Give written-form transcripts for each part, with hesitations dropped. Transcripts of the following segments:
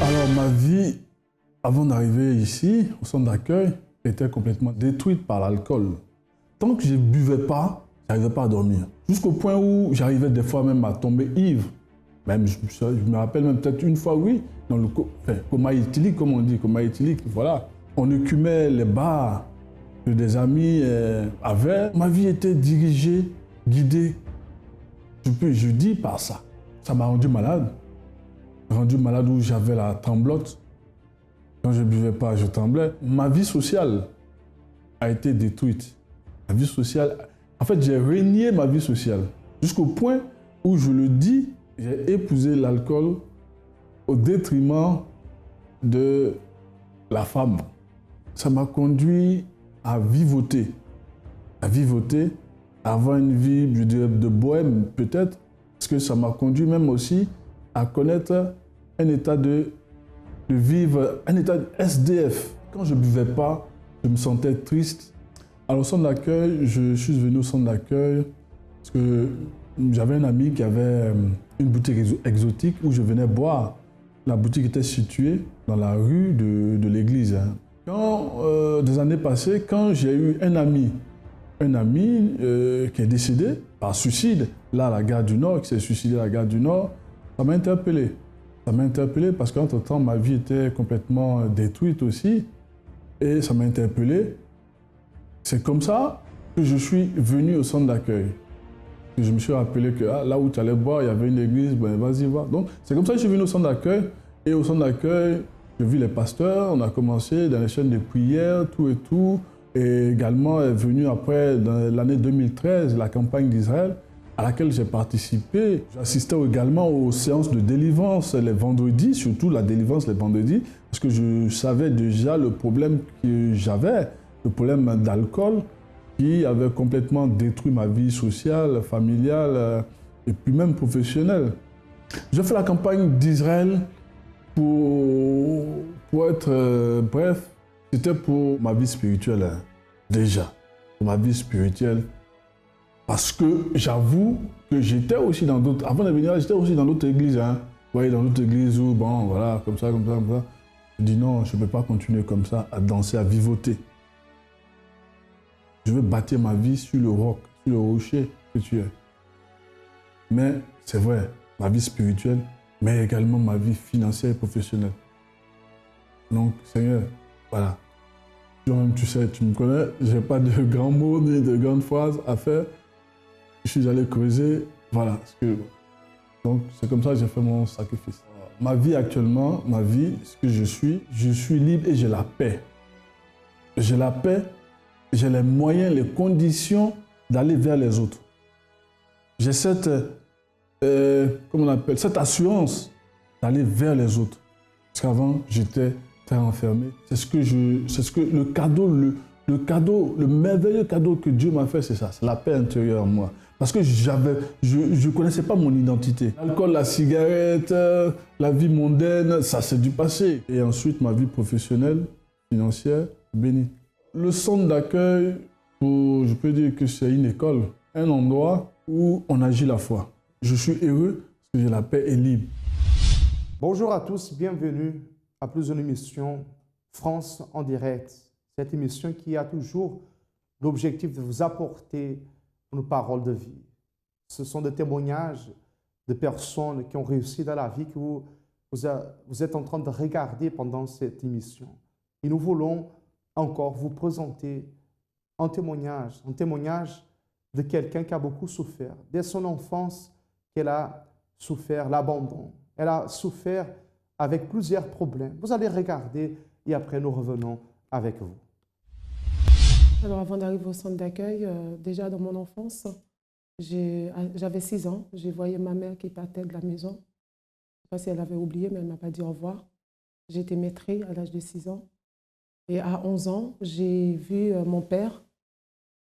Alors, ma vie, avant d'arriver ici, au centre d'accueil, était complètement détruite par l'alcool. Tant que je ne buvais pas, je n'arrivais pas à dormir. Jusqu'au point où j'arrivais des fois même à tomber ivre. Même, je me rappelle même peut-être une fois, oui, dans le coma éthylique, comme on dit, coma éthylique, voilà. On écumait les bars que des amis avaient. Ma vie était dirigée, guidée, je dis par ça. Ça m'a rendu malade. Rendu malade où j'avais la tremblote. Quand je ne buvais pas, je tremblais. Ma vie sociale a été détruite. Ma vie sociale, en fait, j'ai renié ma vie sociale. Jusqu'au point où, je le dis, j'ai épousé l'alcool au détriment de la femme. Ça m'a conduit à vivoter. À vivoter, à avoir une vie, je dirais, de bohème peut-être, parce que ça m'a conduit même aussi à connaître un état de vivre, un état de SDF. Quand je ne buvais pas, je me sentais triste. Alors au centre d'accueil, je suis venu au centre d'accueil parce que j'avais un ami qui avait une boutique exotique où je venais boire. La boutique était située dans la rue de l'église. Quand, des années passées, quand j'ai eu un ami qui est décédé par suicide, là à la gare du Nord, qui s'est suicidé à la gare du Nord, ça m'a interpellé. Ça m'a interpellé parce qu'entre-temps, ma vie était complètement détruite aussi. Et ça m'a interpellé. C'est comme ça que je suis venu au centre d'accueil. Je me suis rappelé que là où tu allais boire, il y avait une église, ben vas-y voir. Donc c'est comme ça que je suis venu au centre d'accueil. Et au centre d'accueil, je vis les pasteurs, on a commencé dans les chaînes de prière, tout et tout. Et également est venu après, dans l'année 2013, la campagne d'Israël, à laquelle j'ai participé. J'assistais également aux séances de délivrance les vendredis, surtout la délivrance les vendredis, parce que je savais déjà le problème que j'avais, le problème d'alcool qui avait complètement détruit ma vie sociale, familiale et puis même professionnelle. J'ai fait la campagne d'Israël pour être bref, c'était pour ma vie spirituelle, hein, déjà, pour ma vie spirituelle. Parce que j'avoue que j'étais aussi dans d'autres, avant de venir là, j'étais aussi dans d'autres églises, hein. Vous voyez, dans d'autres églises où, bon, voilà, comme ça, comme ça, comme ça. Je dis non, je ne peux pas continuer comme ça, à danser, à vivoter. Je veux bâtir ma vie sur le roc, sur le rocher que tu es. Mais c'est vrai, ma vie spirituelle, mais également ma vie financière et professionnelle. Donc, Seigneur, voilà. Toi-même, tu sais, tu me connais, je n'ai pas de grands mots ni de grandes phrases à faire. Je suis allé creuser, voilà. Donc, c'est comme ça que j'ai fait mon sacrifice. Ma vie actuellement, ma vie, ce que je suis libre et j'ai la paix. J'ai la paix, j'ai les moyens, les conditions d'aller vers les autres. J'ai cette, comment on appelle, cette assurance d'aller vers les autres. Parce qu'avant, j'étais très enfermé. C'est ce que le cadeau, le merveilleux cadeau que Dieu m'a fait, c'est ça, c'est la paix intérieure en moi. Parce que je ne connaissais pas mon identité. L'alcool, la cigarette, la vie mondaine, ça c'est du passé. Et ensuite, ma vie professionnelle, financière, bénie. Le centre d'accueil, je peux dire que c'est une école, un endroit où on agit la foi. Je suis heureux parce que j'ai la paix et libre. Bonjour à tous, bienvenue à plus d'une émission France en direct. Cette émission qui a toujours l'objectif de vous apporter une parole de vie. Ce sont des témoignages de personnes qui ont réussi dans la vie que vous êtes en train de regarder pendant cette émission. Et nous voulons encore vous présenter un témoignage de quelqu'un qui a beaucoup souffert. Dès son enfance, qu'elle a souffert l'abandon. Elle a souffert avec plusieurs problèmes. Vous allez regarder et après nous revenons avec vous. Alors avant d'arriver au centre d'accueil, déjà dans mon enfance, j'avais 6 ans, j'ai voyé ma mère qui partait de la maison. Je ne sais pas si elle avait oublié, mais elle ne m'a pas dit au revoir. J'ai été maîtrée à l'âge de 6 ans. Et à 11 ans, j'ai vu mon père.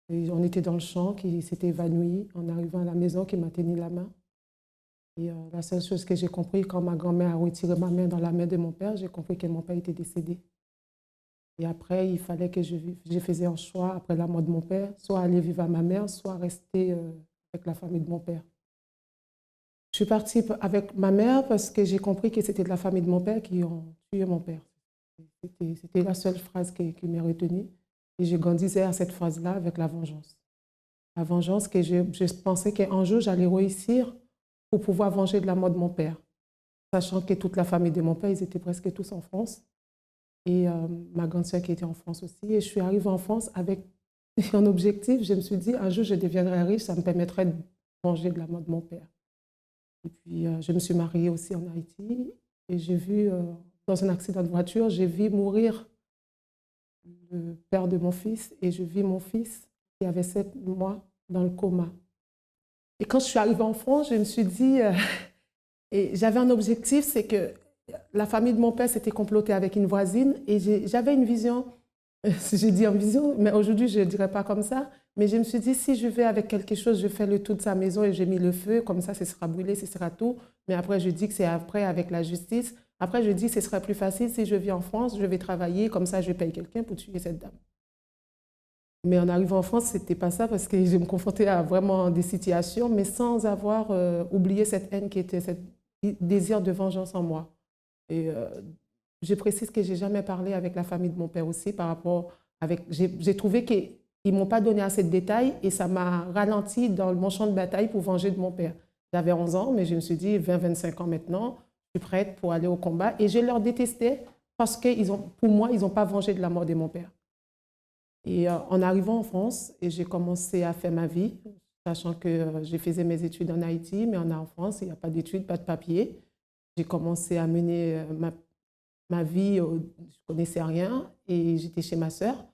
Et on était dans le champ, qui s'était évanoui en arrivant à la maison, qui m'a tenu la main. Et la seule chose que j'ai compris, quand ma grand-mère a retiré ma main dans la main de mon père, j'ai compris que mon père était décédé. Et après, il fallait que je faisais un choix, après la mort de mon père, soit aller vivre à ma mère, soit rester avec la famille de mon père. Je suis partie avec ma mère parce que j'ai compris que c'était de la famille de mon père qui ont tué mon père. C'était la seule phrase qui m'est retenue. Et je grandissais à cette phrase-là avec la vengeance. La vengeance que je pensais qu'un jour, j'allais réussir pour pouvoir venger de la mort de mon père. Sachant que toute la famille de mon père, ils étaient presque tous en France. Et ma grande sœur qui était en France aussi. Et je suis arrivée en France avec un objectif. Je me suis dit, un jour, je deviendrai riche, ça me permettrait de venger de la mort de mon père. Et puis, je me suis mariée aussi en Haïti. Et j'ai vu, dans un accident de voiture, j'ai vu mourir le père de mon fils. Et je vis mon fils qui avait 7 mois dans le coma. Et quand je suis arrivée en France, je me suis dit, et j'avais un objectif, c'est que la famille de mon père s'était complotée avec une voisine. Et j'avais une vision, j'ai dit en vision, mais aujourd'hui, je ne dirais pas comme ça. Mais je me suis dit, si je vais avec quelque chose, je fais le tour de sa maison et j'ai mis le feu, comme ça, ce sera brûlé, ce sera tout. Mais après, je dis que c'est après avec la justice. Après, je dis que ce sera plus facile si je vis en France, je vais travailler, comme ça, je paye quelqu'un pour tuer cette dame. Mais en arrivant en France, ce n'était pas ça parce que je me confrontais à vraiment des situations, mais sans avoir oublié cette haine qui était, ce désir de vengeance en moi. Et je précise que je n'ai jamais parlé avec la famille de mon père aussi par rapport avec... J'ai trouvé qu'ils ne m'ont pas donné assez de détails et ça m'a ralenti dans mon champ de bataille pour venger de mon père. J'avais 11 ans, mais je me suis dit, 20-25 ans maintenant, je suis prête pour aller au combat. Et je leur détestais parce que pour moi, ils n'ont pas vengé de la mort de mon père. Et en arrivant en France, j'ai commencé à faire ma vie, sachant que je faisais mes études en Haïti, mais en France, il n'y a pas d'études, pas de papier. J'ai commencé à mener ma vie, je ne connaissais rien, et j'étais chez ma sœur.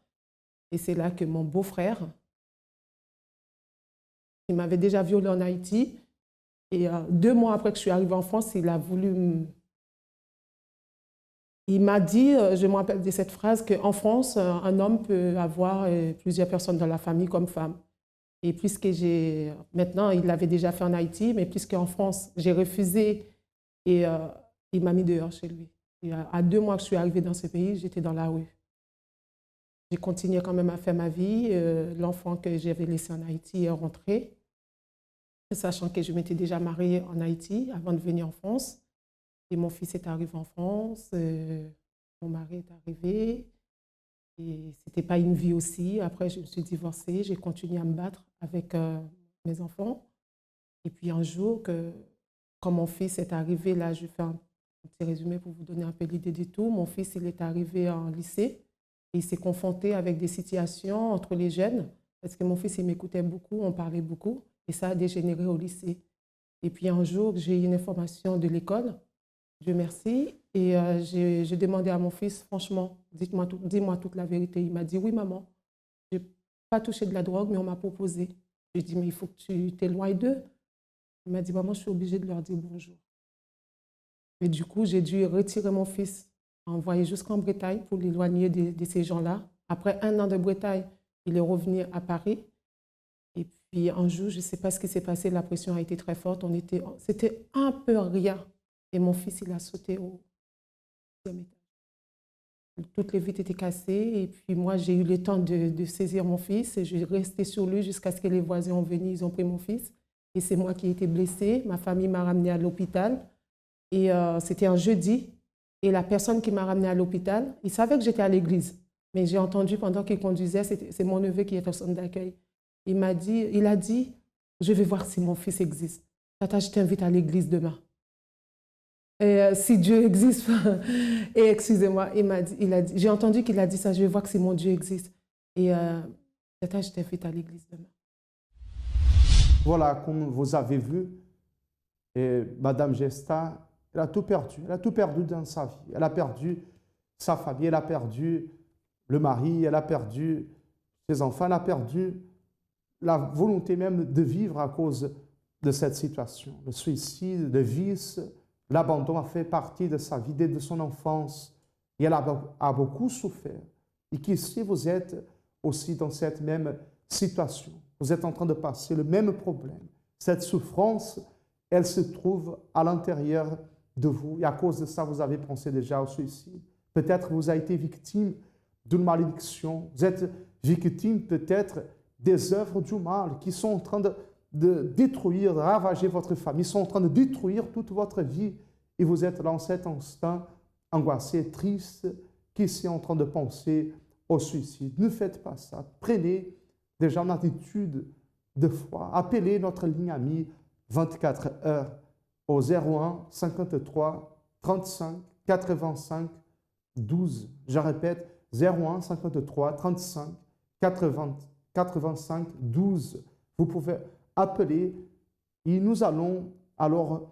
Et c'est là que mon beau-frère, il m'avait déjà violée en Haïti, et 2 mois après que je suis arrivée en France, il a voulu... Il m'a dit, je me rappelle de cette phrase, qu'en France, un homme peut avoir plusieurs personnes dans la famille comme femme. Et puisque maintenant, il l'avait déjà fait en Haïti, mais puisqu'en France, j'ai refusé et il m'a mis dehors chez lui. Et à 2 mois que je suis arrivée dans ce pays, j'étais dans la rue. J'ai continué quand même à faire ma vie. L'enfant que j'avais laissé en Haïti est rentré, sachant que je m'étais déjà mariée en Haïti avant de venir en France. Et mon fils est arrivé en France, mon mari est arrivé, et ce n'était pas une vie aussi. Après, je me suis divorcée, j'ai continué à me battre avec mes enfants. Et puis un jour, quand mon fils est arrivé, là, je fais un petit résumé pour vous donner un peu l'idée du tout. Mon fils, il est arrivé en lycée, et il s'est confronté avec des situations entre les jeunes, parce que mon fils, il m'écoutait beaucoup, on parlait beaucoup, et ça a dégénéré au lycée. Et puis un jour, j'ai eu une information de l'école, Dieu merci. Et j'ai demandé à mon fils, franchement, dis-moi toute la vérité. Il m'a dit, oui maman, je n'ai pas touché de la drogue, mais on m'a proposé. J'ai dit, mais il faut que tu t'éloignes d'eux. Il m'a dit, maman, je suis obligée de leur dire bonjour. Et du coup, j'ai dû retirer mon fils, envoyer jusqu'en Bretagne pour l'éloigner de ces gens-là. Après 1 an de Bretagne, il est revenu à Paris. Et puis un jour, je ne sais pas ce qui s'est passé, la pression a été très forte. C'était un peu rien. Et mon fils, il a sauté au 2e étage. Toutes les vitres étaient cassées. Et puis moi, j'ai eu le temps de saisir mon fils. Et je suis restée sur lui jusqu'à ce que les voisins ont venu. Ils ont pris mon fils. Et c'est moi qui ai été blessée. Ma famille m'a ramenée à l'hôpital. Et c'était un jeudi. Et la personne qui m'a ramenée à l'hôpital, il savait que j'étais à l'église. Mais j'ai entendu pendant qu'il conduisait, c'est mon neveu qui est au centre d'accueil. Il a dit, je vais voir si mon fils existe. Tata, je t'invite à l'église demain. Et si Dieu existe, et excusez-moi, il a dit, j'ai entendu qu'il a dit ça, je vais voir que si mon Dieu existe. Et tata, je t'invite à l'église demain. Voilà, comme vous avez vu, Madame Gesta, elle a tout perdu dans sa vie. Elle a perdu sa famille, elle a perdu le mari, elle a perdu ses enfants, elle a perdu la volonté même de vivre à cause de cette situation. Le suicide, le vice, l'abandon a fait partie de sa vie, de son enfance. Et elle a beaucoup souffert. Et qu'ici, vous êtes aussi dans cette même situation. Vous êtes en train de passer le même problème. Cette souffrance, elle se trouve à l'intérieur de vous. Et à cause de ça, vous avez pensé déjà au suicide. Peut-être vous avez été victime d'une malédiction. Vous êtes victime peut-être des œuvres du mal qui sont en train de détruire, de ravager votre famille, sont en train de détruire toute votre vie. Et vous êtes dans cet instant angoissé, triste, qui est en train de penser au suicide. Ne faites pas ça. Prenez déjà une attitude de foi. Appelez notre ligne amie 24 heures au 01 53 35 85 12. Je répète, 01 53 35 85 12. Vous pouvez appeler et nous allons alors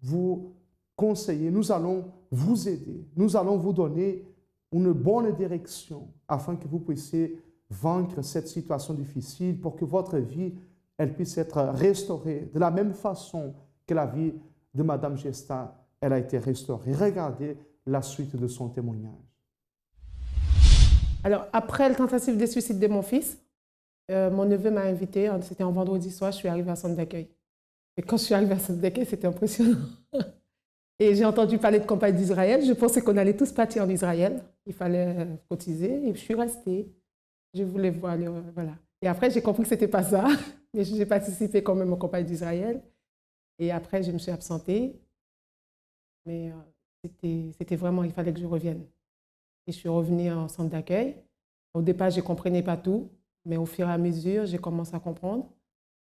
vous conseiller, nous allons vous aider, nous allons vous donner une bonne direction afin que vous puissiez vaincre cette situation difficile pour que votre vie, elle puisse être restaurée de la même façon que la vie de Madame Gesta, elle a été restaurée. Regardez la suite de son témoignage. Alors, après la tentative de suicide de mon fils, mon neveu m'a invité, c'était un vendredi soir, je suis arrivée à centre d'accueil. Et quand je suis arrivée à centre d'accueil, c'était impressionnant. Et j'ai entendu parler de campagne d'Israël. Je pensais qu'on allait tous partir en Israël. Il fallait cotiser et je suis restée. Je voulais voir, voilà. Et après, j'ai compris que ce n'était pas ça. Mais j'ai participé quand même aux campagnes d'Israël. Et après, je me suis absentée. Mais c'était vraiment, il fallait que je revienne. Et je suis revenue en centre d'accueil. Au départ, je ne comprenais pas tout. Mais au fur et à mesure, j'ai commencé à comprendre.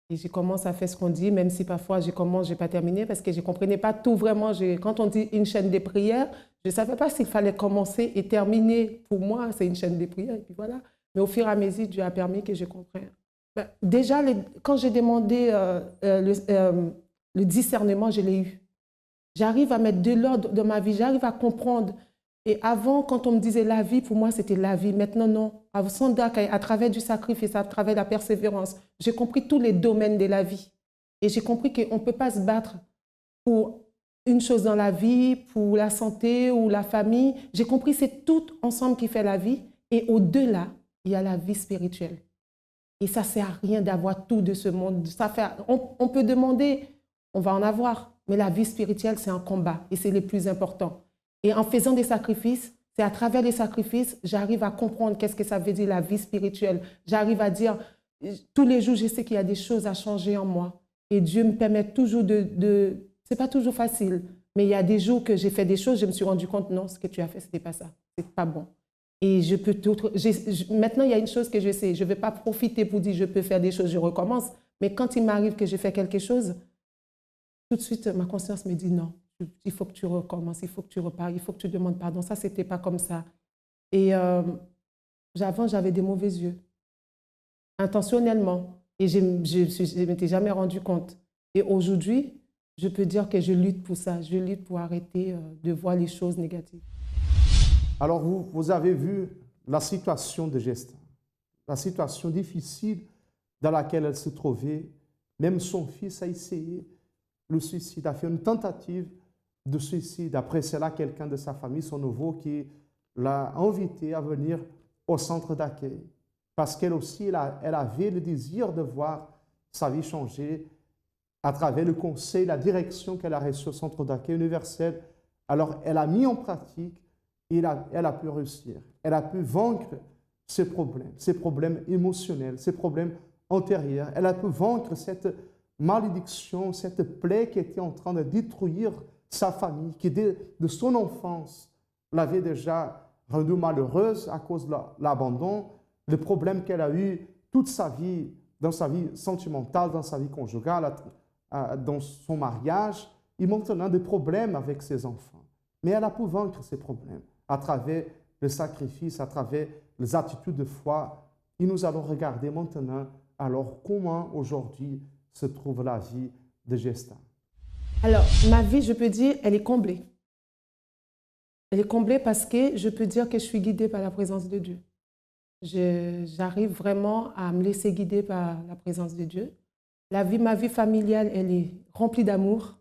Et j'ai commencé à faire ce qu'on dit, même si parfois je n'ai pas terminé parce que je ne comprenais pas tout vraiment. Quand on dit une chaîne de prières, je ne savais pas s'il fallait commencer et terminer. Pour moi, c'est une chaîne de prières. Et puis voilà. Mais au fur et à mesure, Dieu a permis que je comprenne. Déjà, quand j'ai demandé le discernement, je l'ai eu. J'arrive à mettre de l'ordre dans ma vie, j'arrive à comprendre. Et avant, quand on me disait la vie, pour moi, c'était la vie. Maintenant, non. À travers du sacrifice, à travers la persévérance, j'ai compris tous les domaines de la vie. Et j'ai compris qu'on ne peut pas se battre pour une chose dans la vie, pour la santé ou la famille. J'ai compris que c'est tout ensemble qui fait la vie. Et au-delà, il y a la vie spirituelle. Et ça ne sert à rien d'avoir tout de ce monde. On peut demander, on va en avoir. Mais la vie spirituelle, c'est un combat. Et c'est le plus important. Et en faisant des sacrifices, c'est à travers les sacrifices, j'arrive à comprendre qu'est-ce que ça veut dire la vie spirituelle. J'arrive à dire, tous les jours, je sais qu'il y a des choses à changer en moi. Et Dieu me permet toujours c'est pas toujours facile, mais il y a des jours que j'ai fait des choses, je me suis rendu compte, non, ce que tu as fait, c'était pas ça. C'est pas bon. Et je peux maintenant, il y a une chose que je sais, je ne vais pas profiter pour dire, je peux faire des choses, je recommence. Mais quand il m'arrive que je fais quelque chose, tout de suite, ma conscience me dit non. Il faut que tu recommences, il faut que tu repars, il faut que tu demandes pardon. Ça, ce n'était pas comme ça. Et avant, j'avais des mauvais yeux, intentionnellement. Et je ne m'étais jamais rendu compte. Et aujourd'hui, je peux dire que je lutte pour ça. Je lutte pour arrêter de voir les choses négatives. Alors, vous avez vu la situation de Gesta, la situation difficile dans laquelle elle se trouvait. Même son fils a essayé le suicide, a fait une tentative de suicide. Après cela, quelqu'un de sa famille, son neveu, qui l'a invité à venir au centre d'accueil. Parce qu'elle aussi, elle avait le désir de voir sa vie changer à travers le conseil, la direction qu'elle a reçue au centre d'accueil universel. Alors, elle a mis en pratique et elle a pu réussir. Elle a pu vaincre ses problèmes émotionnels, ses problèmes antérieurs. Elle a pu vaincre cette malédiction, cette plaie qui était en train de détruire sa famille, qui de son enfance l'avait déjà rendue malheureuse à cause de l'abandon, le problème qu'elle a eu toute sa vie, dans sa vie sentimentale, dans sa vie conjugale, dans son mariage, et maintenant des problèmes avec ses enfants. Mais elle a pu vaincre ces problèmes à travers le sacrifice, à travers les attitudes de foi. Et nous allons regarder maintenant alors comment aujourd'hui se trouve la vie de Gesta. Alors, ma vie, je peux dire, elle est comblée. Elle est comblée parce que je peux dire que je suis guidée par la présence de Dieu. J'arrive vraiment à me laisser guider par la présence de Dieu. Ma vie familiale, elle est remplie d'amour.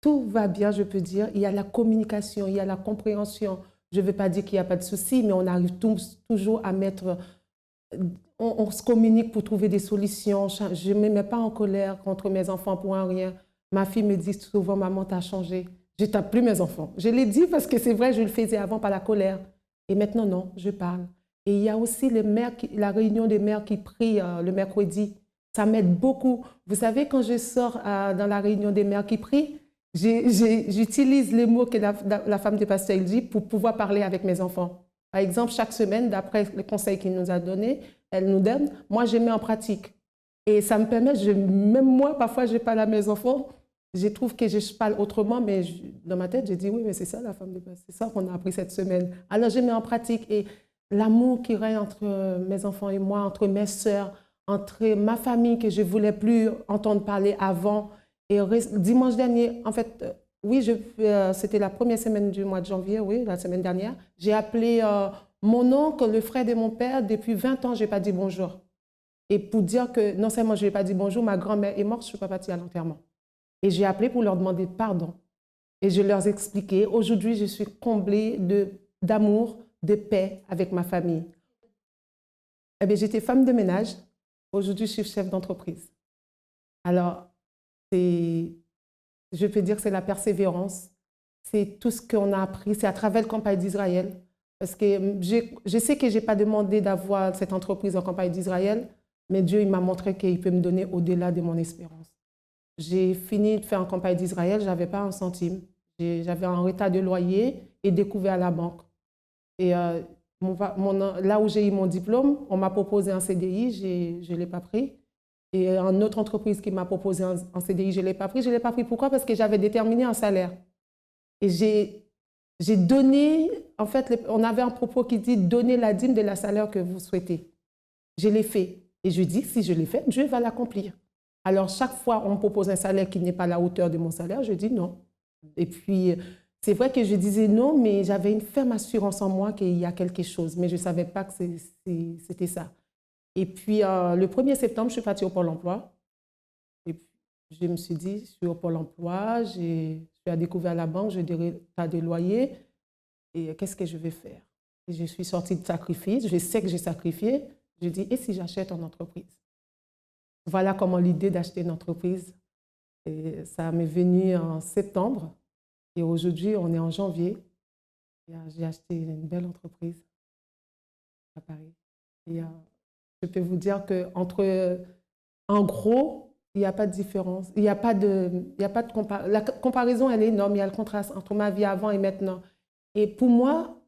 Tout va bien, je peux dire. Il y a la communication, il y a la compréhension. Je ne veux pas dire qu'il n'y a pas de soucis, mais on arrive toujours à mettre... On se communique pour trouver des solutions. Je ne me mets pas en colère contre mes enfants pour un rien. Ma fille me dit souvent, maman, tu as changé. Je ne tape plus mes enfants. Je l'ai dit parce que c'est vrai, je le faisais avant par la colère. Et maintenant, non, je parle. Et il y a aussi la réunion des mères qui prient le mercredi. Ça m'aide beaucoup. Vous savez, quand je sors dans la réunion des mères qui prient, j'utilise les mots que la femme du pasteur dit pour pouvoir parler avec mes enfants. Par exemple, chaque semaine, d'après le conseil qu'il nous a donné, elle nous donne, moi, je mets en pratique. Et ça me permet, même moi, parfois, je parle à mes enfants, je trouve que je parle autrement, mais dans ma tête, j'ai dit, oui, mais c'est ça la femme de pasteur, c'est ça qu'on a appris cette semaine. Alors, je mets en pratique et l'amour qui règne entre mes enfants et moi, entre mes sœurs, entre ma famille que je ne voulais plus entendre parler avant. Et dimanche dernier, en fait, oui, c'était la première semaine du mois de janvier, oui, la semaine dernière, j'ai appelé mon oncle, le frère de mon père, depuis 20 ans, je n'ai pas dit bonjour. Et pour dire que non seulement je n'ai pas dit bonjour, ma grand-mère est morte, je ne suis pas partie à l'enterrement. Et j'ai appelé pour leur demander pardon. Et je leur ai expliqué, aujourd'hui, je suis comblée d'amour, de paix avec ma famille. Eh bien, j'étais femme de ménage. Aujourd'hui, je suis chef d'entreprise. Alors, je peux dire que c'est la persévérance. C'est tout ce qu'on a appris. C'est à travers le campagne d'Israël. Parce que je sais que je n'ai pas demandé d'avoir cette entreprise en campagne d'Israël, mais Dieu il m'a montré qu'il peut me donner au-delà de mon espérance. J'ai fini de faire en campagne d'Israël, je n'avais pas un centime. J'avais un retard de loyer et découvert à la banque. Et là où j'ai eu mon diplôme, on m'a proposé un CDI, je ne l'ai pas pris. Et une autre entreprise qui m'a proposé un CDI, je ne l'ai pas pris. Je ne l'ai pas pris pourquoi? Parce que j'avais déterminé un salaire. Et j'ai donné, en fait, on avait un propos qui dit « Donnez la dîme de la salaire que vous souhaitez ». Je l'ai fait. Et je dis, si je l'ai fait, Dieu va l'accomplir. Alors, chaque fois, on me propose un salaire qui n'est pas à la hauteur de mon salaire, je dis non. Et puis, c'est vrai que je disais non, mais j'avais une ferme assurance en moi qu'il y a quelque chose, mais je ne savais pas que c'était ça. Et puis, le 1er septembre, je suis partie au Pôle emploi. Et puis, je me suis dit, je suis au Pôle emploi, je suis à découvert la banque, je dirais, tu as des loyers, et qu'est-ce que je vais faire? Et je suis sortie de sacrifice, je sais que j'ai sacrifié. Je dis, et si j'achète une entreprise? Voilà comment l'idée d'acheter une entreprise, et ça m'est venu en septembre. Et aujourd'hui, on est en janvier. J'ai acheté une belle entreprise à Paris. Et je peux vous dire qu'en gros, il n'y a pas de différence. Il n'y a pas de la comparaison, elle est énorme. Il y a le contraste entre ma vie avant et maintenant. Et pour moi,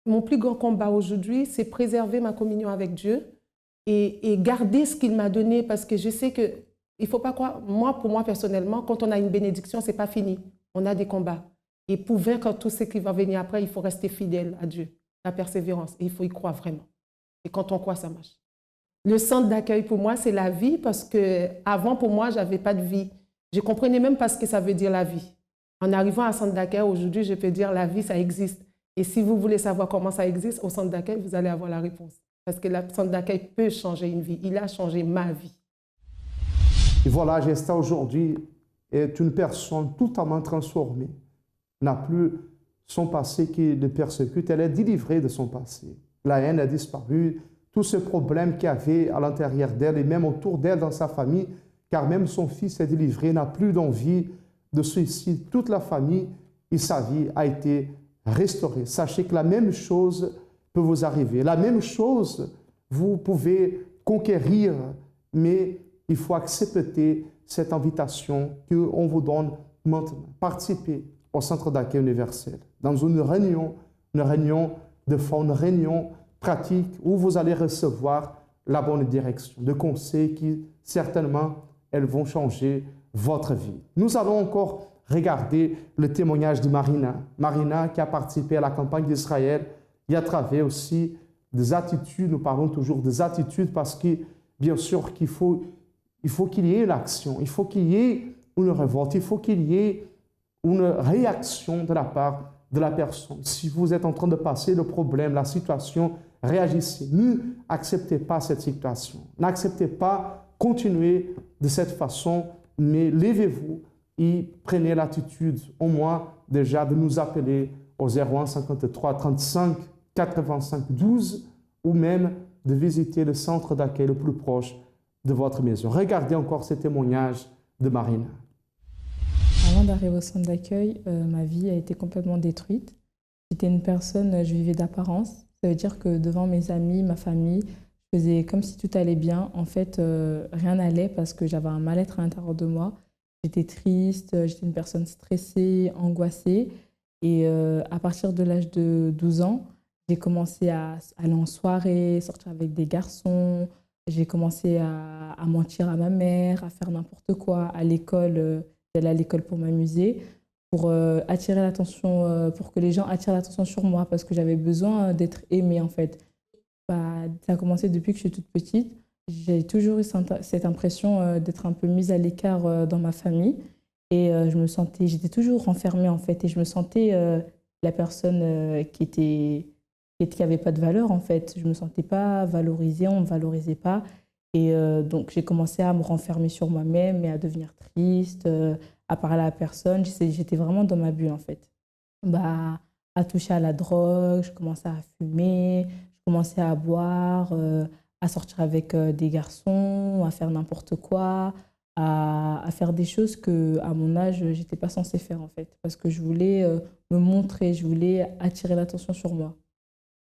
mon plus grand combat aujourd'hui, c'est préserver ma communion avec Dieu et garder ce qu'il m'a donné, parce que je sais que il ne faut pas croire, pour moi personnellement, quand on a une bénédiction, ce n'est pas fini. On a des combats. Et pour vaincre tout ce qui va venir après, il faut rester fidèle à Dieu, la persévérance. Et il faut y croire vraiment. Et quand on croit, ça marche. Le centre d'accueil, pour moi, c'est la vie, parce qu'avant, pour moi, je n'avais pas de vie. Je ne comprenais même pas ce que ça veut dire la vie. En arrivant à centre d'accueil, aujourd'hui, je peux dire la vie, ça existe. Et si vous voulez savoir comment ça existe, au centre d'accueil, vous allez avoir la réponse. Parce que le centre d'accueil peut changer une vie. Il a changé ma vie. Et voilà, Gesta aujourd'hui est une personne totalement transformée. N'a plus son passé qui le persécute, elle est délivrée de son passé. La haine a disparu, tous ces problèmes qu'il y avait à l'intérieur d'elle et même autour d'elle dans sa famille, car même son fils est délivré, n'a plus d'envie de suicide. Toute la famille et sa vie a été restaurée. Sachez que la même chose peut vous arriver. La même chose, vous pouvez conquérir, mais il faut accepter cette invitation qu'on vous donne maintenant. Participez au centre d'accueil universel, dans une réunion de foi, une réunion pratique où vous allez recevoir la bonne direction, des conseils qui, certainement, elles vont changer votre vie. Nous allons encore regarder le témoignage de Marina. Marina qui a participé à la campagne d'Israël et à travers aussi des attitudes, nous parlons toujours des attitudes parce que, bien sûr, qu'il faut qu'il y ait l'action, il faut qu'il y ait une révolte, il faut qu'il y ait une réaction de la part de la personne. Si vous êtes en train de passer le problème, la situation, réagissez. Ne acceptez pas cette situation. N'acceptez pas continuer de cette façon, mais levez-vous et prenez l'attitude, au moins déjà, de nous appeler au 01 53 35 85 12 ou même de visiter le centre d'accueil le plus proche de votre maison. Regardez encore ce témoignage de Marina. Avant d'arriver au centre d'accueil, ma vie a été complètement détruite. J'étais une personne, je vivais d'apparence. Ça veut dire que devant mes amis, ma famille, Je faisais comme si tout allait bien. En fait, rien n'allait parce que j'avais un mal-être à l'intérieur de moi. J'étais triste, j'étais une personne stressée, angoissée. Et à partir de l'âge de 12 ans, j'ai commencé à aller en soirée, sortir avec des garçons. J'ai commencé à mentir à ma mère, à faire n'importe quoi. À l'école, j'allais à l'école pour m'amuser, pour attirer l'attention, pour que les gens attirent l'attention sur moi, parce que j'avais besoin d'être aimée en fait. Bah, ça a commencé depuis que je suis toute petite. J'ai toujours eu cette impression d'être un peu mise à l'écart dans ma famille. Et j'étais toujours renfermée en fait. Et je me sentais la personne qui avait pas de valeur en fait. Je me sentais pas valorisée, on me valorisait pas. Et donc j'ai commencé à me renfermer sur moi-même et à devenir triste, à parler à personne. J'étais vraiment dans ma bulle en fait. Bah, à toucher à la drogue, je commençais à fumer, je commençais à boire, à sortir avec des garçons, à faire n'importe quoi, à faire des choses que à mon âge, j'étais pas censée faire en fait. Parce que je voulais me montrer, je voulais attirer l'attention sur moi.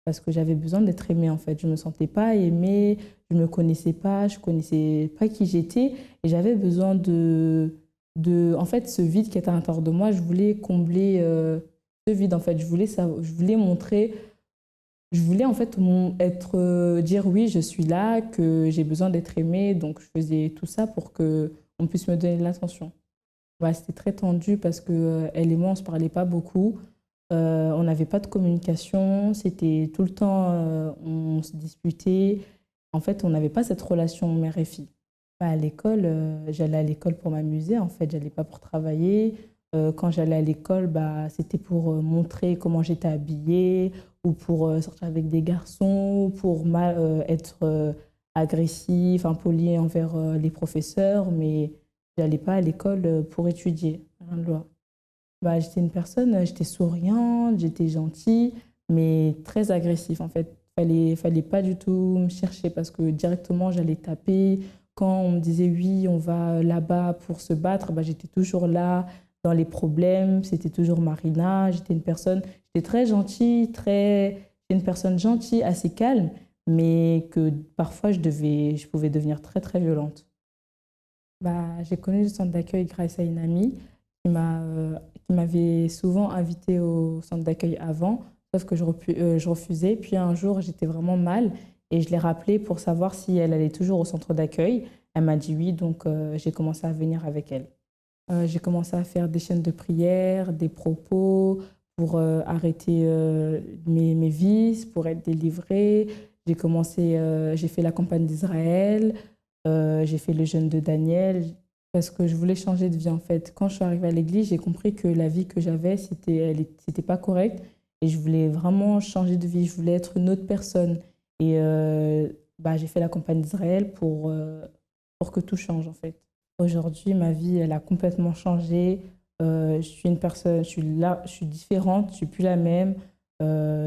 Parce que j'avais besoin d'être aimée en fait. Je me sentais pas aimée, je me connaissais pas, je connaissais pas qui j'étais. Et j'avais besoin en fait, ce vide qui était à l'intérieur de moi, je voulais combler ce vide en fait. Je voulais montrer, je voulais en fait dire oui, je suis là, que j'ai besoin d'être aimée. Donc je faisais tout ça pour qu'on puisse me donner de l'attention. Ouais, c'était très tendu parce que elle et moi, on se parlait pas beaucoup. On n'avait pas de communication, c'était tout le temps, on se disputait. En fait, on n'avait pas cette relation mère et fille. Bah, à l'école, j'allais à l'école pour m'amuser, en fait, j'allais pas pour travailler. Quand j'allais à l'école, bah, c'était pour montrer comment j'étais habillée ou pour sortir avec des garçons, pour être agressif, impoli envers les professeurs, mais j'allais pas à l'école pour étudier, rien de loi. Bah, j'étais souriante, j'étais gentille, mais très agressive en fait. Fallait pas du tout me chercher parce que directement j'allais taper. Quand on me disait oui, on va là-bas pour se battre, bah, j'étais toujours là dans les problèmes. C'était toujours Marina. J'étais très gentille, j'étais une personne gentille, assez calme, mais que parfois je pouvais devenir très très violente. Bah, j'ai connu le centre d'accueil grâce à une amie qui m'avait souvent invitée au centre d'accueil avant, sauf que je refusais. Puis un jour, j'étais vraiment mal et je l'ai rappelée pour savoir si elle allait toujours au centre d'accueil. Elle m'a dit oui, donc j'ai commencé à venir avec elle. J'ai commencé à faire des chaînes de prière, des propos pour arrêter mes vices, pour être délivrée. J'ai fait la campagne d'Israël, j'ai fait le jeûne de Daniel. Parce que je voulais changer de vie en fait. Quand je suis arrivée à l'église, j'ai compris que la vie que j'avais, c'était pas correct. Et je voulais vraiment changer de vie, je voulais être une autre personne. Et bah, j'ai fait la campagne d'Israël pour que tout change en fait. Aujourd'hui, ma vie, elle a complètement changé. Je suis une personne, je suis là, je suis différente, je suis plus la même.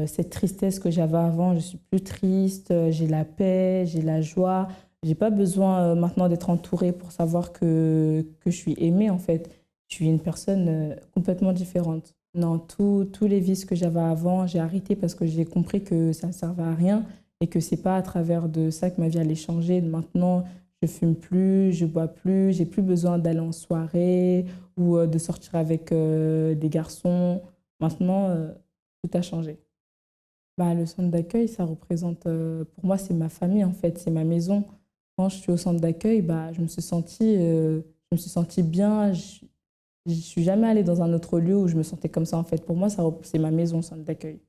Cette tristesse que j'avais avant, je suis plus triste, j'ai la paix, j'ai la joie. J'ai pas besoin maintenant d'être entourée pour savoir que je suis aimée, en fait. Je suis une personne complètement différente. Non, tous les vices que j'avais avant, j'ai arrêté parce que j'ai compris que ça ne servait à rien et que c'est pas à travers de ça que ma vie allait changer. Maintenant, je fume plus, je bois plus, j'ai plus besoin d'aller en soirée ou de sortir avec des garçons. Maintenant, tout a changé. Bah, le centre d'accueil, ça représente, pour moi, c'est ma famille, en fait, c'est ma maison. Quand je suis au centre d'accueil, bah, je me suis sentie bien. Je suis jamais allée dans un autre lieu où je me sentais comme ça, en fait. Pour moi, c'est ma maison, le centre d'accueil.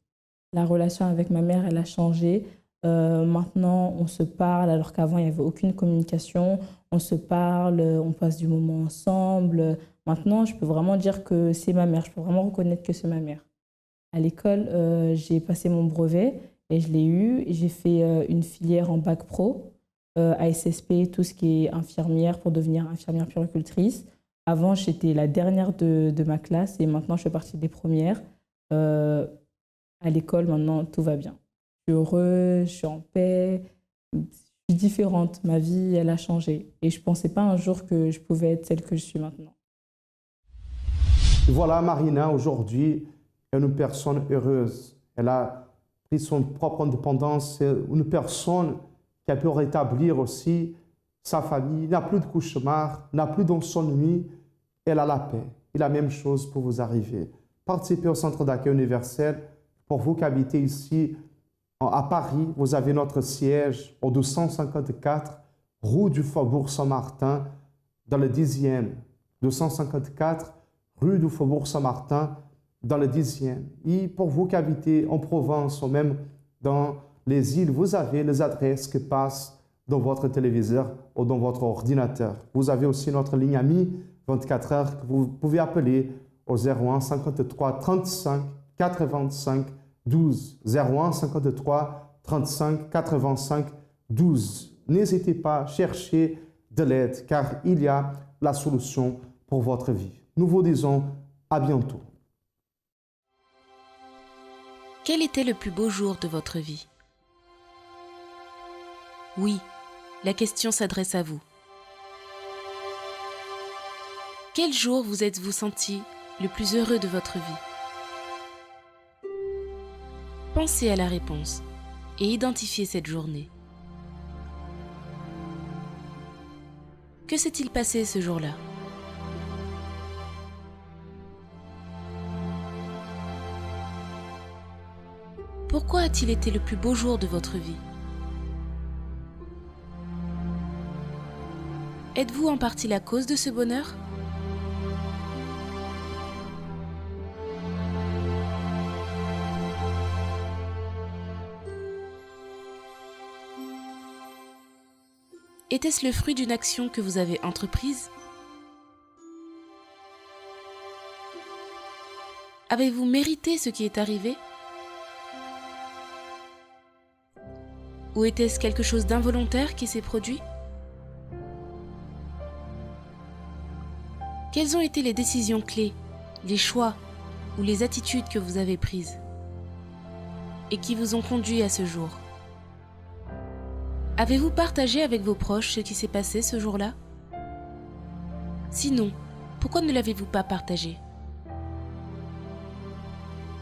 La relation avec ma mère, elle a changé. Maintenant, on se parle, alors qu'avant, il n'y avait aucune communication. On se parle, on passe du moment ensemble. Maintenant, je peux vraiment dire que c'est ma mère. Je peux vraiment reconnaître que c'est ma mère. À l'école, j'ai passé mon brevet et je l'ai eu. J'ai fait une filière en bac pro. ASSP, tout ce qui est infirmière pour devenir infirmière puéricultrice. Avant, j'étais la dernière de ma classe et maintenant, je fais partie des premières. À l'école, maintenant, tout va bien. Je suis heureuse, je suis en paix, je suis différente. Ma vie, elle a changé. Et je ne pensais pas un jour que je pouvais être celle que je suis maintenant. Voilà, Marina, aujourd'hui, est une personne heureuse. Elle a pris son propre indépendance. C'est une personne qui a pu rétablir aussi sa famille, n'a plus de cauchemar, n'a plus d'ensomnie, elle a la paix. Et la même chose pour vous arriver. Participez au centre d'accueil universel. Pour vous qui habitez ici à Paris, vous avez notre siège au 254 rue du Faubourg Saint-Martin, dans le 10e. 254 rue du Faubourg Saint-Martin, dans le 10e. Et pour vous qui habitez en Provence ou même dans les îles, vous avez les adresses qui passent dans votre téléviseur ou dans votre ordinateur. Vous avez aussi notre ligne amie 24 heures que vous pouvez appeler au 01 53 35 85 12. 01 53 35 85 12. N'hésitez pas à chercher de l'aide car il y a la solution pour votre vie. Nous vous disons à bientôt. Quel était le plus beau jour de votre vie? Oui, la question s'adresse à vous. Quel jour vous êtes-vous senti le plus heureux de votre vie? Pensez à la réponse et identifiez cette journée. Que s'est-il passé ce jour-là? Pourquoi a-t-il été le plus beau jour de votre vie? Êtes-vous en partie la cause de ce bonheur? Était-ce le fruit d'une action que vous avez entreprise? Avez-vous mérité ce qui est arrivé? Ou était-ce quelque chose d'involontaire qui s'est produit? Quelles ont été les décisions clés, les choix ou les attitudes que vous avez prises et qui vous ont conduit à ce jour? Avez-vous partagé avec vos proches ce qui s'est passé ce jour-là? Sinon, pourquoi ne l'avez-vous pas partagé?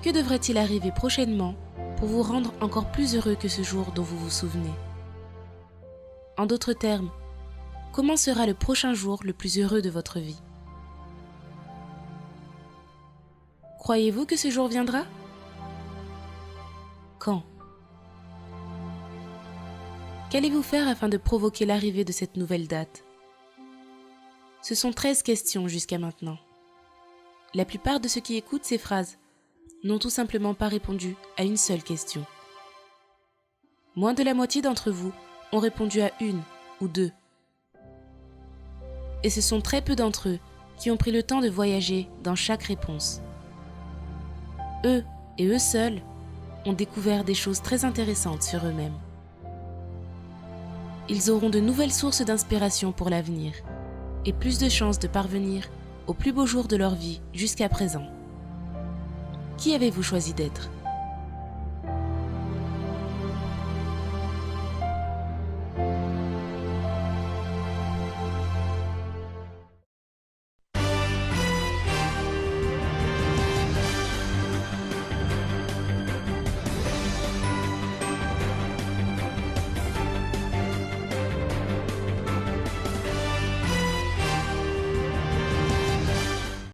Que devrait-il arriver prochainement pour vous rendre encore plus heureux que ce jour dont vous vous souvenez? En d'autres termes, comment sera le prochain jour le plus heureux de votre vie? Croyez-vous que ce jour viendra? Quand? Qu'allez-vous faire afin de provoquer l'arrivée de cette nouvelle date? Ce sont 13 questions jusqu'à maintenant. La plupart de ceux qui écoutent ces phrases n'ont tout simplement pas répondu à une seule question. Moins de la moitié d'entre vous ont répondu à une ou deux. Et ce sont très peu d'entre eux qui ont pris le temps de voyager dans chaque réponse. Eux, et eux seuls, ont découvert des choses très intéressantes sur eux-mêmes. Ils auront de nouvelles sources d'inspiration pour l'avenir et plus de chances de parvenir au plus beau jour de leur vie jusqu'à présent. Qui avez-vous choisi d'être ?